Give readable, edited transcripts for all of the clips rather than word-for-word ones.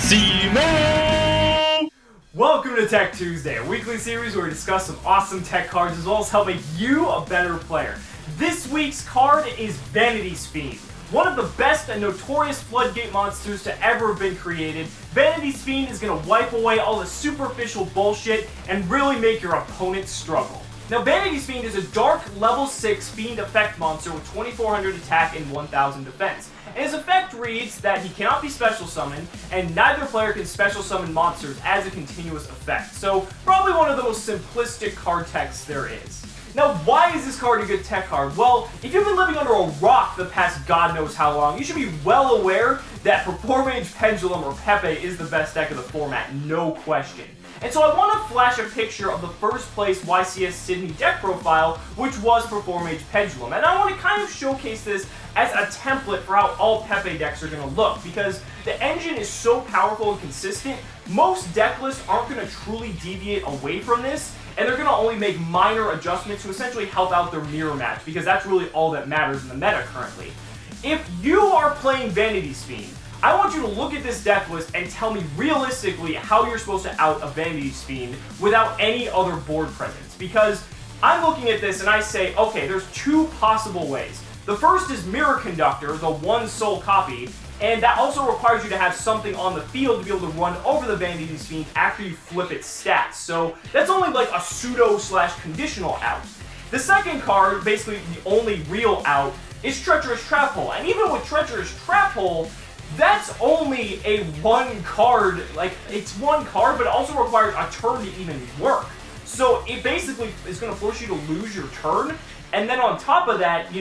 Cimoooooooo! Welcome to Tech Tuesday, a weekly series where we discuss some awesome tech cards as well as help make you a better player. This week's card is Vanity Speed, one of the best and notorious floodgate monsters to ever have been created. Vanity Speed is going to wipe away all the superficial bullshit and really make your opponent struggle. Now, Vanity Speed is a dark level 6 Fiend effect monster with 2400 attack and 1000 defense. And his effect reads that he cannot be special summoned, and neither player can special summon monsters as a continuous effect. So, probably one of the most simplistic card techs there is. Now, why is this card a good tech card? Well, if you've been living under a rock the past God knows how long, you should be well aware that Performance Pendulum or Pepe is the best deck of the format, no question. And so I want to flash a picture of the first place YCS Sydney deck profile, which was Performance Pendulum. And I want to kind of showcase this as a template for how all Pepe decks are going to look, because the engine is so powerful and consistent, most deck lists aren't going to truly deviate away from this, and they're going to only make minor adjustments to essentially help out their mirror match, because that's really all that matters in the meta currently. If you are playing Vanity Speed, I want you to look at this deck list and tell me realistically how you're supposed to out a Vanity Speed without any other board presence. Because I'm looking at this and I say, okay, there's two possible ways. The first is Mirror Conductor, the one sole copy, and that also requires you to have something on the field to be able to run over the Vanity Speed after you flip its stats. So that's only like a pseudo/conditional out. The second card, basically the only real out, is Treacherous Trap Hole. And even with Treacherous Trap Hole, that's only a one card, it's one card, but it also requires a turn to even work. So it basically is going to force you to lose your turn, and then on top of that,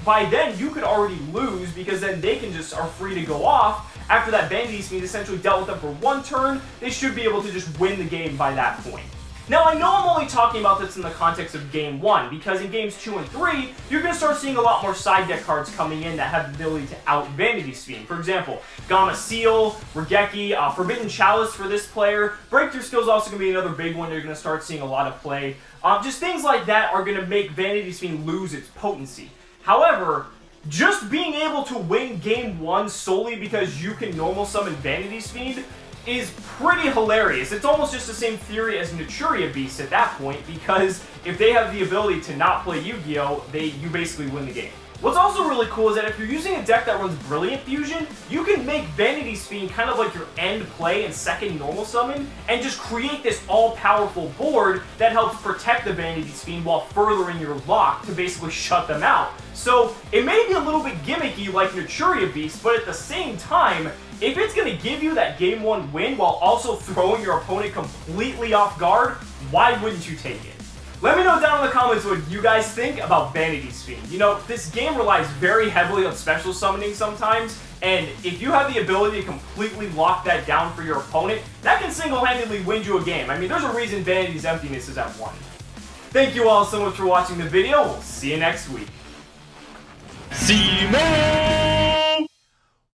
by then you could already lose, because then they are free to go off. After that Vanity Speed essentially dealt with them for one turn, they should be able to just win the game by that point. Now, I know I'm only talking about this in the context of Game 1, because in Games 2 and 3, you're going to start seeing a lot more side deck cards coming in that have the ability to out Vanity Speed. For example, Gamma Seal, Regeki, Forbidden Chalice for this player. Breakthrough Skill is also going to be another big one you're going to start seeing a lot of play. Just things like that are going to make Vanity Speed lose its potency. However, just being able to win Game 1 solely because you can normal summon Vanity Speed is pretty hilarious. It's almost just the same theory as Naturia Beast at that point, because if they have the ability to not play Yu-Gi-Oh!, you basically win the game. What's also really cool is that if you're using a deck that runs Brilliant Fusion, you can make Vanity Speed kind of like your end play and second normal summon, and just create this all-powerful board that helps protect the Vanity Speed while furthering your lock to basically shut them out. So it may be a little bit gimmicky like Naturia Beast, but at the same time, if it's going to give you that Game 1 win while also throwing your opponent completely off guard, why wouldn't you take it? Let me know down in the comments what you guys think about Vanity Speed. This game relies very heavily on special summoning sometimes, and if you have the ability to completely lock that down for your opponent, that can single-handedly win you a game. I mean, there's a reason Vanity's Emptiness is at 1. Thank you all so much for watching the video. We'll see you next week. Cimoooooooo!